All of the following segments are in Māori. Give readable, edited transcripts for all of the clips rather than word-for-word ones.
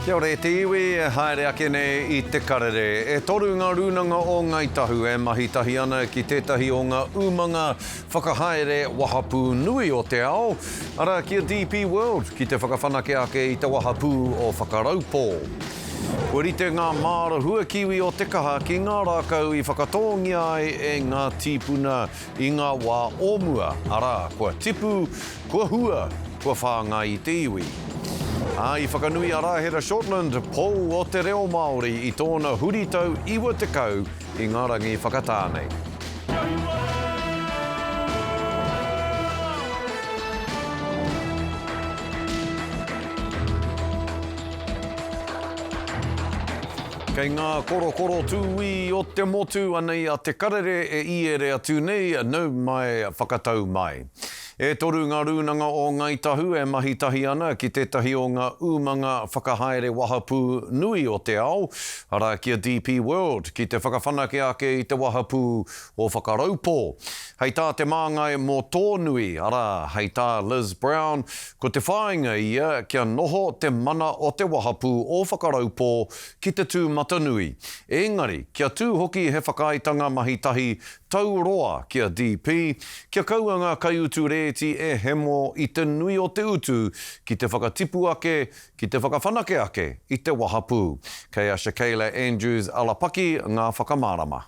Kia ora te iwi, haere ake nei I te Karere. E toru ngā rūnanga o ngai Tahu e mahitahi ana ki tētahi o ngā umanga whakahaere wahapū nui o te ao. Ara kia DP World ki te whakawhanake ake I te wahapū o whakaraupō. Ua rite ngā māra hua kiwi o te kaha ki ngā rākau I whakatongi ai e ngā tīpuna I ngā wā omua. Ara, kua tipu, kua hua, kua whāngai I te iwi. I whakanui a Rāhera Shortland, pou o te reo Māori I tōna huritau iwa te kau I ngā rangi whakatānei. Kei ngā korokoro tūi o te motu anei a te karere e iere atu nei nau mai whakatau mai. E toru ngā rūnanga o ngai Tahu e mahitahi ana ki tētahi o ngā umanga whakahaere wahapū nui o te ao. Ara kia DP World ki te whakawhanake ake I te wahapū o whakaraupō. Hei tā te māngai mō tōnui, ara hei tā Liz Brown, ko te whāinga ia kia noho te mana o te wahapū o whakaraupō ki te tū matanui. Engari, kia tū hoki he whakaitanga mahitahi tau roa kia DP, kia kaua ngā kaiutu reti e hemo I te nui o te utu ki te whakatipu ake, ki te whakawhanake ake I te wahapū. Kei a Shakayla Andrews alapaki ngā whakamārama.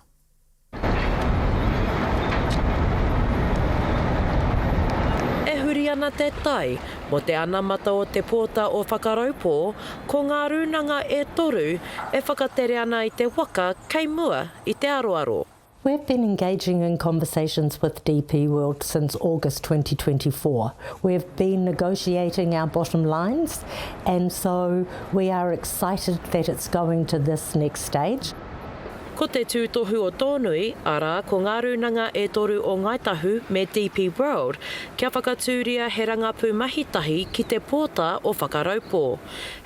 Ana te tai, mo te anamata o te pōta o whakaraupō, ko ngā rūnanga e toru e whakatere ana I te waka kei mua I te aroaro. We've been engaging in conversations with DP World since August 2024. We've been negotiating our bottom lines, and so we are excited that it's going to this next stage. Ko te tūtohu o tōnui, ara ko ngā rūnanga e toru o ngai Tahu me DP World, kia whakatūria he rangapū mahitahi ki te pōta o whakaraupō.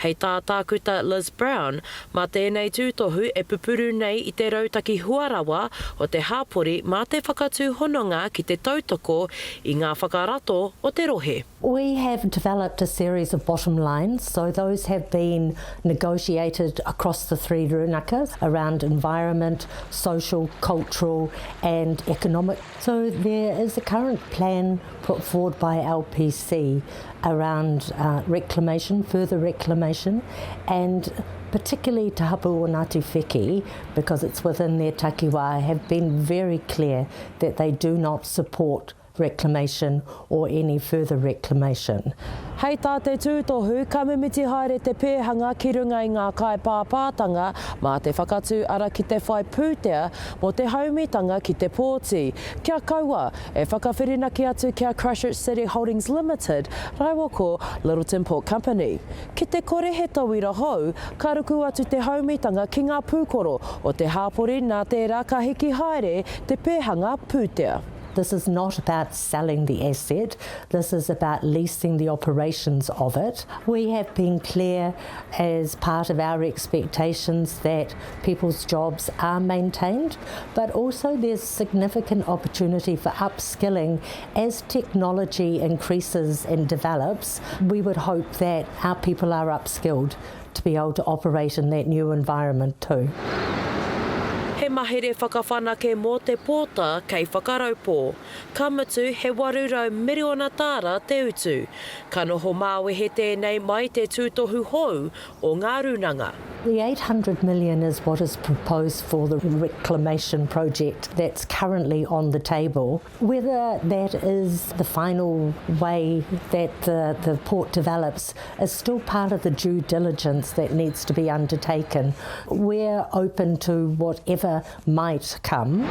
Hei tā tākuta Liz Brown, mā tēnei tūtohu e pupuru nei I te rautaki huarawa o te hāpori mā te whakatū hononga ki te tautoko I ngā whakarato o te rohe. We have developed a series of bottom lines, so those have been negotiated across the three rūnakas around environment, social, cultural and economic. So there is a current plan put forward by LPC around reclamation, further reclamation, and particularly Te Hapū o Ngāti Wheki, because it's within their takiwā, have been very clear that they do not support reclamation or any further reclamation. Hei tā te tūtohu, ka mimiti haere te pēhanga ki runga I ngā kai pāpātanga mā te whakatū ara ki te whai pūtea mo te haumitanga ki te pōti. Kia kaua, e whakawhirinaki atu kia Christchurch City Holdings Limited, raiwa ko Lyttleton Port Company. Ki te kore he tauira hou, ka ruku atu te haumitanga ki ngā pūkoro o te hāpori nā tērā ka hiki haere te pēhanga pūtea. This is not about selling the asset, this is about leasing the operations of it. We have been clear as part of our expectations that people's jobs are maintained, but also there's significant opportunity for upskilling as technology increases and develops. We would hope that our people are upskilled to be able to operate in that new environment too. He mahere whakawhanake mō te pōta kei whakaraupō. Ka mutu he 800 miriona tāra te utu. Ka noho māwehe tēnei mai te tūtohu hou o ngā rūnanga. The 800 million is what is proposed for the reclamation project that's currently on the table. Whether that is the final way that the port develops is still part of the due diligence that needs to be undertaken. We're open to whatever might come.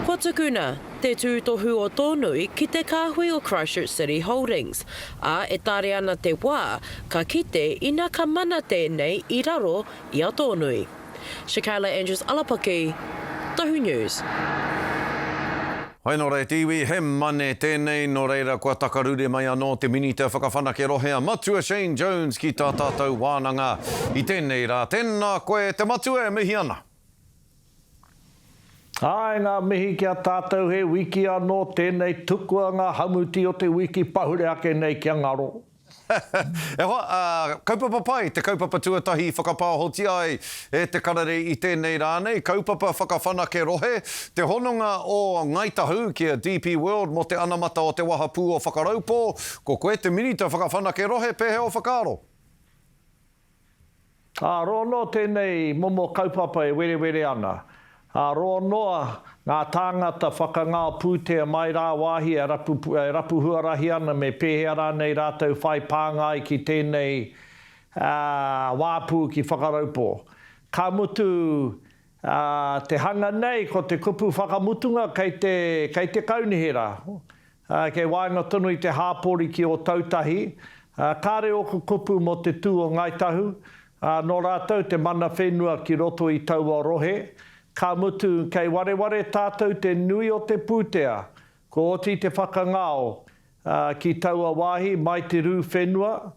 Ko tukuna, te tūtohu o tōnui ki te kāhui o Christchurch City Holdings. A e tāre ana te wā, ka kite ina ka mana tēnei I raro I a tōnui. Shakayla Andrews alapaki, Tahu News. Hai nō rei tiwi, he mane tēnei nō reira kua takarure mai anō te minita whakawhanake rohea matua Shane Jones ki tā tātou wānanga I tēnei rā. Tēnā koe te matua e mihi ana. Ai ngā mihi kia tātou he wiki anō tēnei tukua ngā hamuti o te wiki pahure ake nei kia ngaro. E hoa, kaupapa pai, te kaupapa tuatahi whakapāhoti ai e te karere i tēnei rānei, kaupapa whakawhanake rohe, te hononga o Ngai Tahu kia DP World mo te anamata o te wahapū o whakaraupo, ko koe te minita whakawhanake rohe pehe o whakaro. Rono tēnei momo kaupapa e were ana. Ronoa ngā tāngata whakangā pūtea mai rā wāhi e rapu huarahi ana me pēhea rānei rātou whai pāngai ki tēnei wāpū ki whakaraupo. Ka mutu te hanga nei ko te kupu whakamutunga kei te kaunihera. Kei Wāhanga tonu i te hāpori ki o tautahi. Kāre o ko kupu mo te tū o Ngai Tahu. Nō rātou te mana whenua ki roto i taua rohe. Ka mutu kei wareware tātou te nui o te pūtea, ko oti te whakangao ki taua wāhi mai te rū whenua.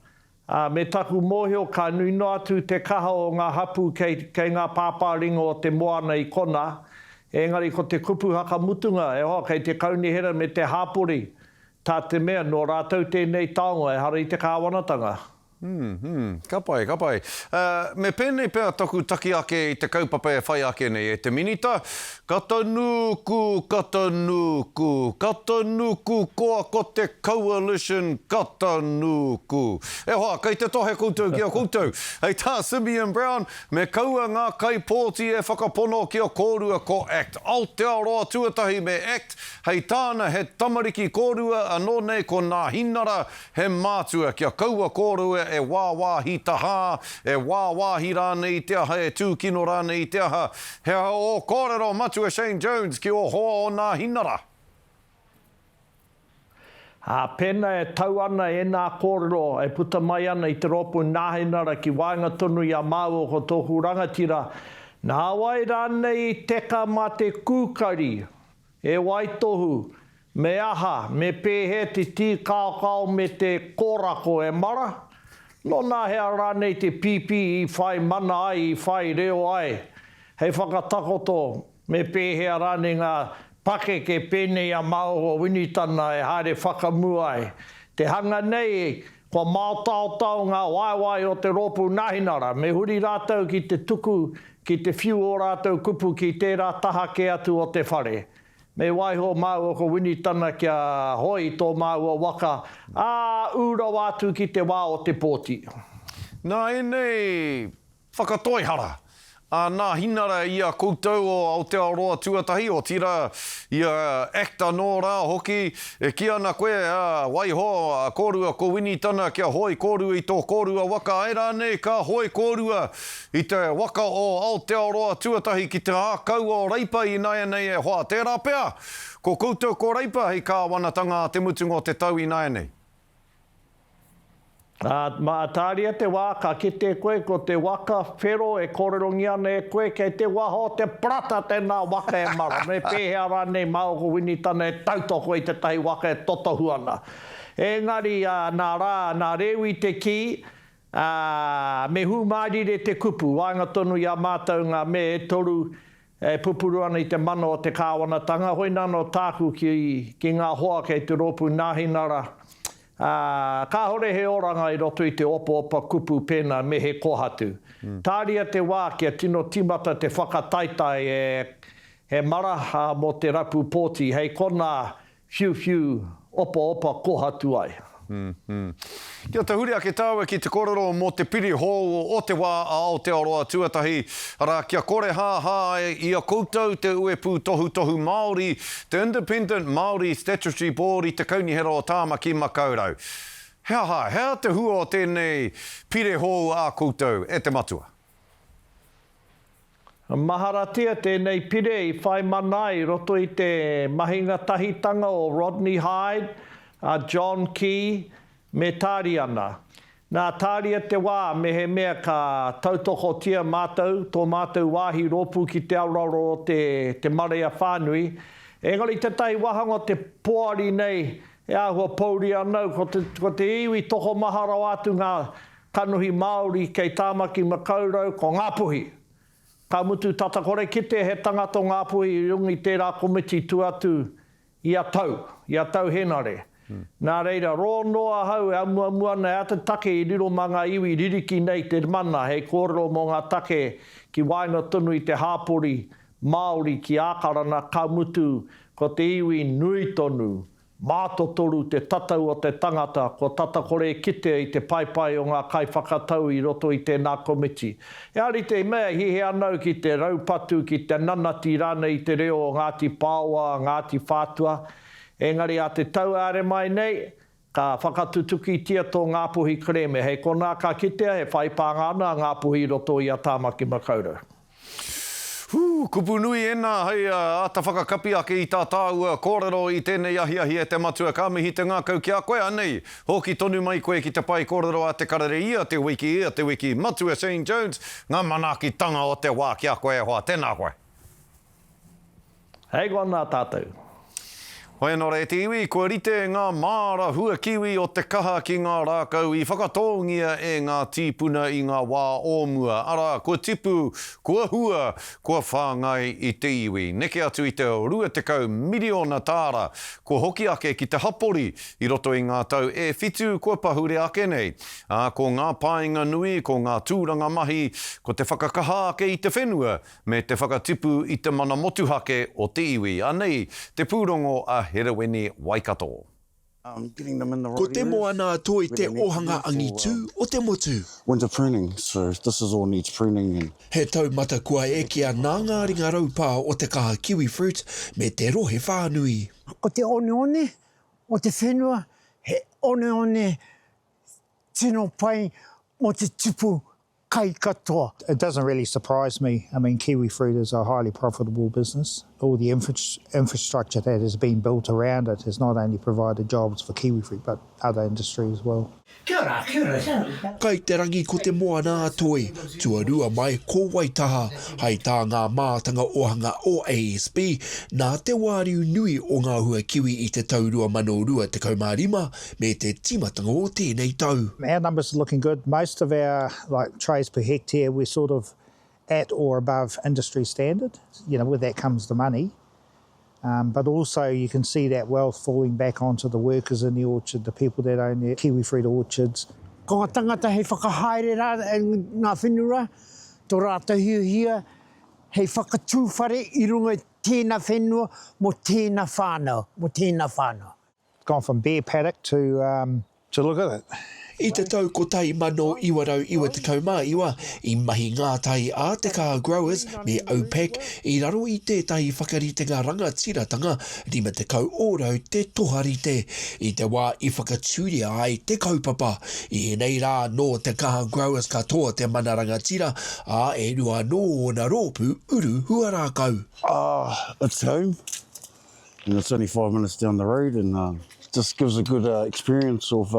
Me taku mōhio ka nui no atu te kaha o ngā hapu kei ngā pāpāringo o te moana i kona. Engari ko te kupu hakamutunga e hoa kei te kaunihera me te hāpori. Tā te mea no rātou tēnei taonga e hara i te kāwanatanga. Ka pai. Me pēnei pēr taku taki ake i te kaupapa e whai ake nei e te minita. Katanuku, koa ko te coalition katanuku. E hoa, kei te tohe koutou ki a koutou. Hei tā Simeon Brown, me kaua ngā kaipōti e whakapono ki a kōrua ko ACT. Aotearoa tuatahi me ACT. Hei tāna he tamariki kōrua anō nei ko nā hinara he mātua ki a kaua kōrua e wāwāhi taha, e wāwāhi rānei te aha, e tūkino rānei te aha. Hea o kōrero matua Shane Jones ki o hoa o nā hinara. Pēnā e tau ana e nā kōrero, e puta mai ana i te ropu nā hinara ki Wāhanga tonu i a māua ko tōku rangatira. Nā wai rānei teka mā te kūkari, e waitohu, me aha, me pēhe te tī kākau me te kōrako e mara. No nā hea rānei te pipi i whai mana ai, i whai reo ai. Hei whakatakoto me pēhea rānei ngā pake ke pēnei a mau o winitana e haere whakamua ai. Te hanga nei, kua mātautau ngā waiwai o te ropu nahinara. Me huri rātou ki te tuku, ki te whiu o rātou kupu ki tērā taha ke atu o te whare. Me waiho mau o ko winitana kia hoi tō mau o waka, ura wātu ki te wā o te pōti. Nā e nei whakatoihara. Nā hinara i a koutou o Aotearoa tuatahi o tira i a ACT anō rā hoki. E ki ana koe waiho kōrua ko winitana kia hoi kōrua i tō kōrua waka. Ai rānei ka hoi kōrua i te waka o Aotearoa tuatahi ki te ākau o reipa i nai nei e hoa. Tērā pēr, ko koutou ko reipa hei kāwanatanga te mutunga o te tau i nai nei. Mātāria te wā ka kite koe ko te waka whero e kōrerongi ana e koe kei te waho te prata tēnā waka e mara. Me pēhea rānei mau ko winitana e tautoko i te tahi waka e totohu ana. Engari nā rewi te ki, me hūmārire te kupu. Wāhanga tonu i a mātou ngā me e toru e pupuru ana i te mana o te kāwanatanga. Hoi nano tāku ki ngā hoa kei te ropu nāhinara. Ka hore he oranga i roto i te opa kupu pēnā me he kohatu. Tāria te wā kia tino timata te whakataitai he mara mo te rapu pōti. Hei kona whiu opa kohatu ai. Kia te huri ake tāua ki te kōrero mo te piri hou o te wā a Aotearoa tuatahi. Ara kia kore i a koutou te uepu tohu Māori, te Independent Māori Statutory Board i te kaunihera o Tāmaki Makaurau. Hea te hua o tēnei piri hou a koutou e te matua. Maharatia tēnei pire i whai manai roto i te mahinga tahitanga o Rodney Hyde, John Key, me tāri ana. Nā tāria te wā me he mea ka tautokotia mātou, tō mātou wāhi ropu ki te auraro o te Māori whānui. Engari te tai wahanga te poari nei, e ahua pauri anau, ko te iwi toko mahara atu ngā kanuhi Māori kei Tāmaki Makaurau ko Ngāpuhi. Ka mutu tata kore kite he tangata Ngāpuhi i rungi tērā komiti tuatu i a tau henare. Nā reira, ro noa hau e amua nei a te take I riro manga iwi ririki nei te mana hei kōrero mō ngā take ki wainga tunu I te hāpori Māori ki ākarana kaumutu ko te iwi nui tonu. Mātotoru te tatau o te tangata, ko tata kore kite I te paipai o ngā kaiwhakatau I roto I tēnā komiti. E ari te mea hihe anau ki te raupatu, ki te nanati rana I te reo o Ngāti Pāua, Ngāti Whātua. Engari a te tau are mai nei, ka whakatutuki tia tō Ngāpuhi kreme. Hei kona ka kitea, he whaipanga ana Ngāpuhi roto I a tāmaki makaurau. Kupu nui ena, hei ata whakakapi ake I tā tāua kōrero I tēnei ahiahi e te matua ka mihi te ngā kau ki a koe anei. Hoki tonu mai koe ki te pai kōrero a te karere ia, te wiki matua St. Jones, ngā manaki tanga o te wā ki a koe hoa, tēnā koe. Hei kona tātou. Hoi anō re te iwi, kua rite ngā māra hua kiwi o te kaha ki ngā rākau I whakatongia e ngā tīpuna I ngā wā ōmua. Ara, kua tipu, kua hua, kua whāngai I te iwi. Neke atu I te 20 miliona tāra, kua hoki ake ki te hapori I roto I ngā tau e whitu, kua pahure ake nei. Ko ngā pāinga nui, ko ngā tūranga mahi, ko te whakakaha ake I te whenua, me te whakatipu I te mana motuhake o te iwi. Anei, te pūrongo a Hereweni Waikato. Ko te moana toi te ohanga angitu o te motu. Winter pruning, so this is all needs pruning. And He taumata kua e kia nā ngā ringa raupā o te kaha kiwifruit me te rohe whānui. Ko te one o te whenua, he one tino pai mo te tupu kai katoa. It doesn't really surprise me. I mean, kiwifruit is a highly profitable business. All the infrastructure that has been built around it has not only provided jobs for kiwifruit, but other industries as well. Kia ora. Kai te rangi ko te moana toi, tuarua mai ko Waitaha, hei tā ngā mātanga ohanga o ASB, nā te wāriu nui o ngā hua kiwi I te tau 2025 me te timatanga o tēnei tau. Our numbers are looking good. Most of our trays per hectare, we're sort of at or above industry standard. You know, with that comes the money. But also you can see that wealth falling back onto the workers in the orchard, the people that own the kiwifruit orchards. Ko ngā tangata hei whakahaere rā ngā whenua, tō rāta hiuhia, hei whakatūwhare I runga tēnā whenua mo tēnā whānau. Gone from bare paddock to look at it. I te tau ko tai mano iwarau iwa te kaumaiwa, I mahi ngā tai a te kaha growers me OPEC I raro I tētahi whakaritenga rangatiratanga rima te kau ōrau te toharite. I te wā I whakatūria ai te kaupapa. I nei rā no te kaha growers katoa te mana rangatira a e rua no na rōpu uru huarākau. it's home, and it's only 5 minutes down the road, and just gives a good experience of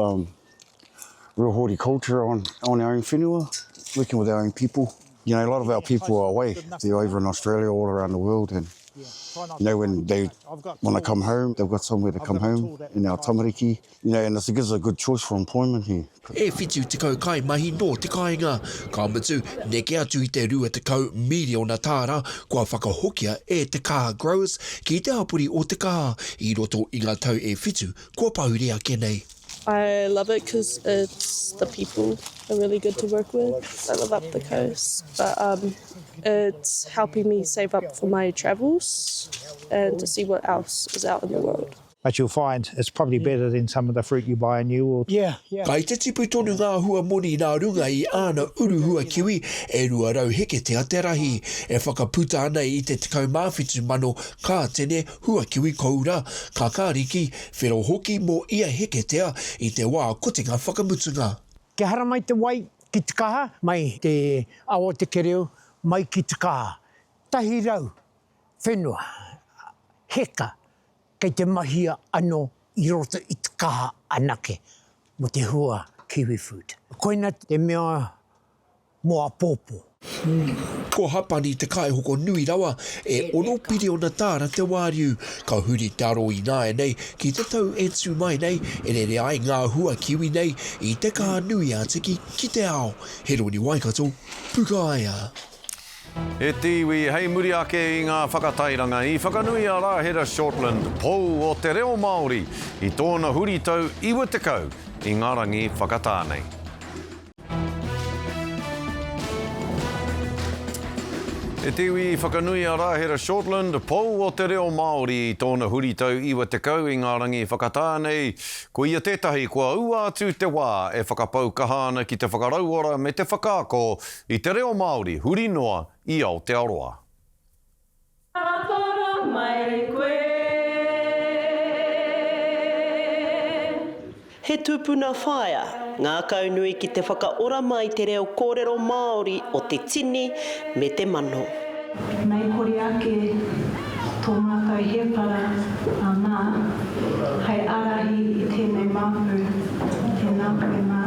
real horticulture on our own whenua, working with our own people. You know, a lot of our people are away. They're over in Australia, all around the world, and you know, when they want to come home, they've got somewhere to come home in our tamariki. You know, and it gives a good choice for employment here. E whitu te kau kai mahi no te kāinga. Ka mutu, neke atu I te 20 miliona tāra kua whakahokia e te kaha growers ki te hapuri o te kaha I roto I ngā tau e whitu kua pahure ake nei. I love it because the people are really good to work with. I live up the coast, but it's helping me save up for my travels and to see what else is out in the world. But you'll find it's probably better than some of the fruit you buy in New York. Yeah. Kai te tipu tonu ngā hua moni nā runga I āna uru hua kiwi e rua rau heke te aterahi. E whakaputa ana I te 10 mano kā tene hua kiwi koura. Ka kāriki, whero hoki mō ia heke tea I te wā kotinga whakamutunga. Ke hara mai te wai ki te kaha, mai te awa te kereo, mai ki te kaha. Tahi rau, whenua, heka, kei te mahia anō I roto I te kaha anake mo te hua kiwifruit. Koina te mea moa pōpō. Ko hapani te kai hoko nui rawa e 1 piriona tāra te wāriu. Ka huri te aro I nāe nei ki te tau e tū mai nei e rere ai ngā hua kiwi nei I te kaha nui a tiki ki te ao. Hereweni Waikato, Pukaia. E tiwi, hei muri ake I ngā whakatairanga I whakanui a Rahera Shortland, pou o te reo Māori I tōna huritau iwa te kau I ngā rangi whakatānei. E tiwi whakanui a Rahera Shortland, pou o te reo Māori I tōna huritau iwa te kau I ngā rangi whakatānei. Ko ia tētahi kua ua atu te wā e whakapau kahana ki te whakarauora me te whakaako I te reo Māori huri noa I Aotearoa. He tūpuna whaia, ngā kaunui ki te whakaora mai te reo kōrero Māori o te tini me te mano. Nei kore ake tō mātou hepara nā, hei arahi I tēnei māpu, tēnā koe mā.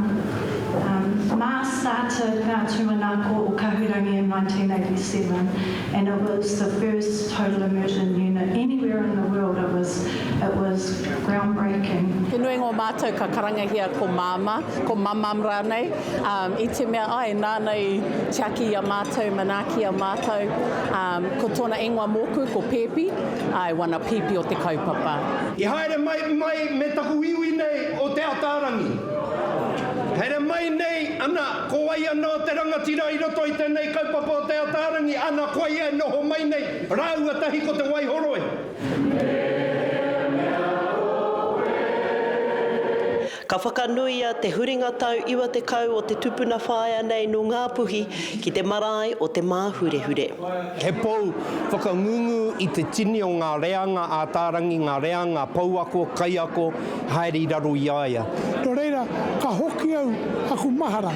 Mā started ngā tūmanako o Kahurangi in 1987 and it was the first total immersion unit anywhere in the world. It was groundbreaking. He nui ngō mātou ka karangahia ko māma, ko mamam rānei. I te mea ai nānei tiaki a mātou, manaki a mātou. Ko tōna ingoa mōku, ko Pēpi, ai wana pipi o te kaupapa. I haere mai me taku iwi nei o te Aotārangi. Haere mai nei ana ko ai anō te rangatira I roto I tēnei kaupapa o te Aotārangi, ana ko ai noho mai nei, rāua tahi ko te Waihoroe. Ka whakanuia te huringa tau iwa te kau o te tupuna whaia nei no ngā puhi ki te marae o te māhurehure. He pou whakangungu I te tini o ngā reanga ātārangi, ngā reanga pauako, kaiako, haere I raro I aia. Nō reira, ka hoki au aku mahara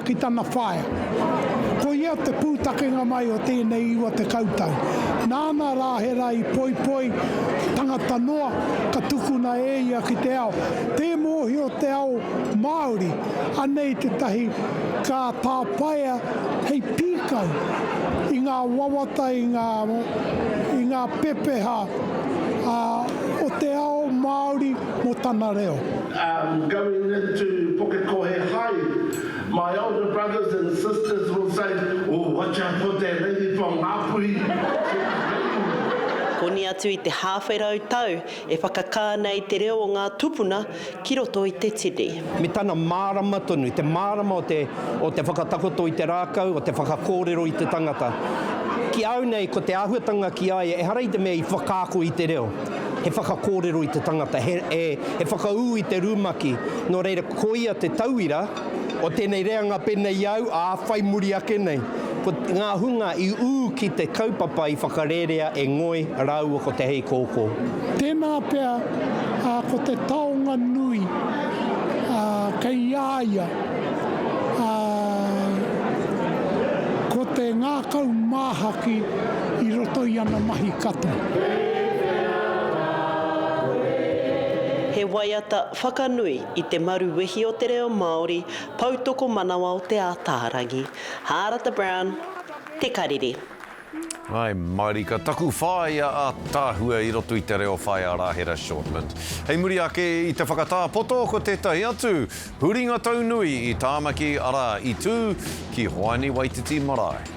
ki tana whaia. Ko ia te pūtakenga mai o tēnei iwa te kautau. Nāna Rahera I poi tangata noa ka tukuna e ia ki te ao. Te mohi o te ao Māori, anei te tahi ka tāpaia hei pīkau I ngā wawata, I ngā pepeha o te ao Māori mo tana reo. Going into Pukekohe High, my older brothers and sisters will say, oh, watch out for that lady from Hapū-led. Koni atu I te hāwherau tau e whakakā nei te reo o ngā tupuna ki roto I te tini. Me tana mārama tonu, te mārama o te whakatakoto I te rākau, o te whakakōrero I te tangata. Ki au nei, ko te āhuatanga ki ai, e harai te mea I whakaako I te reo. He whakakōrero I te tangata, he whakau I te rūmaki. Nō reira, ko ia te tauira, o tēnei reanga penei au, whai muri ake nei. Ko ngā hunga I ki te kaupapa I whakarerea e ngoi raua ko te hei kōkō. Tēnā pea ko te taonga nui kei aia, ko te ngākau māhaki I roto I ana mahi kata. He waiata whakanui I te maruwehi o te reo Māori, pautoko manawa o te Ātārangi. Hārata Brown, te Karere. Ai, Māori ka taku whāia a Tahua I roto I te reo whāia Rahera Shortland. Hei muri ake I te whakatāpoto ko tētahi atu, huringa taunui I tāmaki ara I tū ki Hoani Waititi Marae.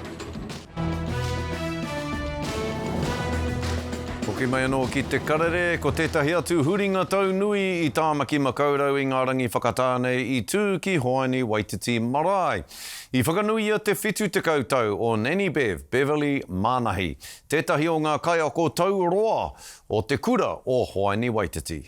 Hoki mai anō ki te Karere, ko tētahi atu huringa taunui I tāmaki makaurau I ngā rangi whakatānei I tū ki Hoani Waititi Marae. I whakanuia te whitu te kautau o Neni Bev, Beverly Mānahi, tētahi o ngā kaiako tau roa o te kura o Hoani Waititi.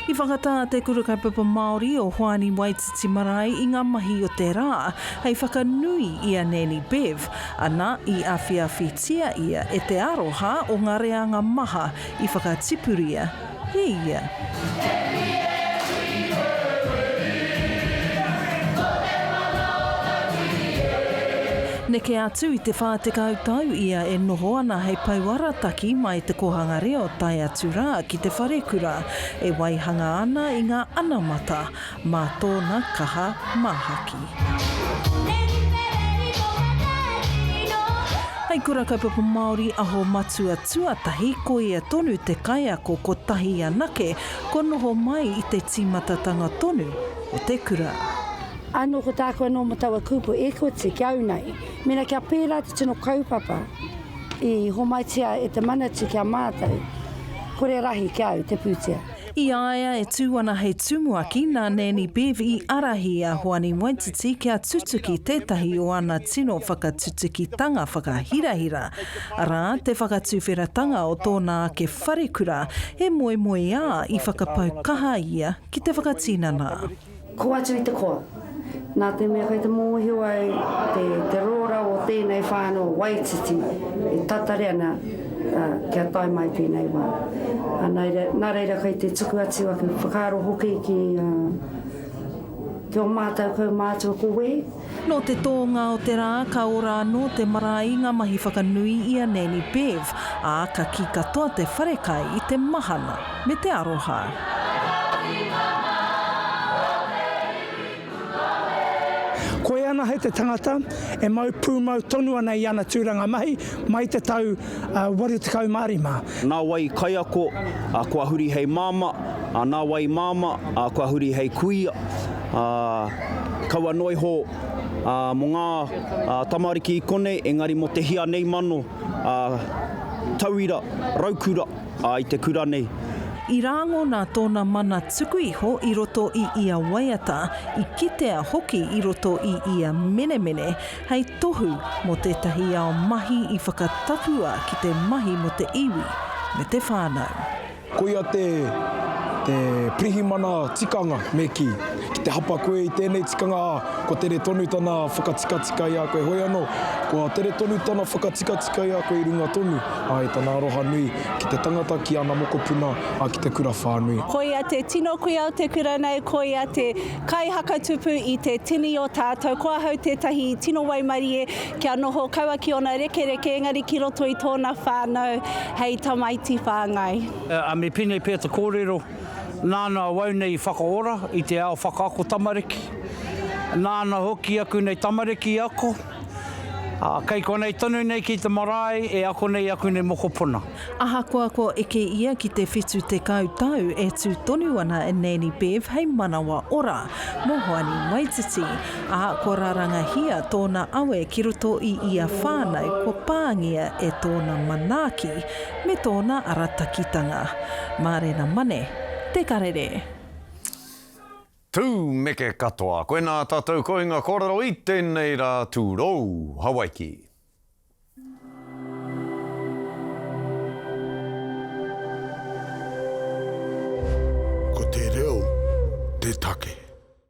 I whakatā te kura kaupapa Māori o Hoani Waititi Marae I ngā mahi o te rā, hei whakanui I a Neni Bev, ana I awhiawhitia ia e te aroha o ngā reanga maha I whakatipuria ia. Neke atu I te whātekau tau ia e noho ana hei pauara taki mai te kohanga reo tai atu rā ki te wharekura e waihanga ana I ngā anamata mā tōna kaha māhaki. Hei kura kaupapa Māori aho matua tuatahi ko ia tonu te kaiako ko tahi anake ko noho mai I te timatatanga tonu o te kura. Ano ko tākua no matawa kupu e ko te ki au nei. Mena kia pērā te tino kaupapa I homaitia e te manati kia mātou. Kore rahi ki au te pūtea. I aia e tūwana hei tumuaki nā Neni Bev I arahi a Hoani Waititi kia tutuki tētahi o ana tino whakatutukitanga whakahirahira. Arā, te whakatuwheratanga o tōna ke wharekura e moe moe ā I whakapau kaha ia ki te whakatinana. Ko atu I te koa. Nā te mea kai te mōhio ai te rora o tēnei whānau Waititi e tatare ana kia tai mai tēnei wā. Nā reira kai te tuku atu ake whakaaro hoki ki o mātou kau mātua koe. No te tōnga o te rā, ka ora anō te marae ngā mahi whakanui I a Neni Bev, a ka ki katoa te wharekai I te mahana me te aroha. Koe ana hei te tangata, e mau pūmau tonu ana I ana tūranga mahi, mai te tau wari te kau Māori mā. Nā wai kai ako, kua huri hei māma, nā wai māma, kua huri hei kuia, kaua noi ho, mo ngā tamariki I kone, engari mo te hia nei mano, tauira, raukura, I te kura nei. I rango nā tōna mana tuku iho I roto I ia waiata, I kitea hoki I roto I ia menemene, hei tohu mo tētahi ao mahi I whakatapua ki te mahi mo te iwi me te whānau. Koia te prihimana tikanga me ki te hapa koe I tēnei tikanga, ko tere tonu tana whakatikatika ia koe hoi anō, ko tere tonu tana whakatikatika ia koe I runga tonu, I tana aroha nui ki te tangata ki ana mokopuna a ki te kura whānui. Koia te tino koia o te kura nei, koia te kai hakatupu I te tini o tātou, koa hau tētahi tino waimarie kia noho kaua ki ona rekereke engari ki roto I tōna whānau, hei tamaiti whāngai. A me pine pēr te kōrero, nāna wau nei whakaora I te ao whakaako tamariki. Nāna hoki aku nei tamariki ako. Kei konei tonu nei ki te marae, e ako nei mokopuna. Aha koa eke ia ki te whetū te kautau e tū tonu ana e Neni Bev hei manawa ora, mo Hoani Waititi. Aha ko raranga hia tōna awe ki roto I ia whānau ko pāngia e tōna manaki me tōna aratakitanga. Mārena mane, te karere. Tū meke katoa, koe nā tātou koinga korero I tēnei rā tūrou, Hawaiki. Ko te reo, te take.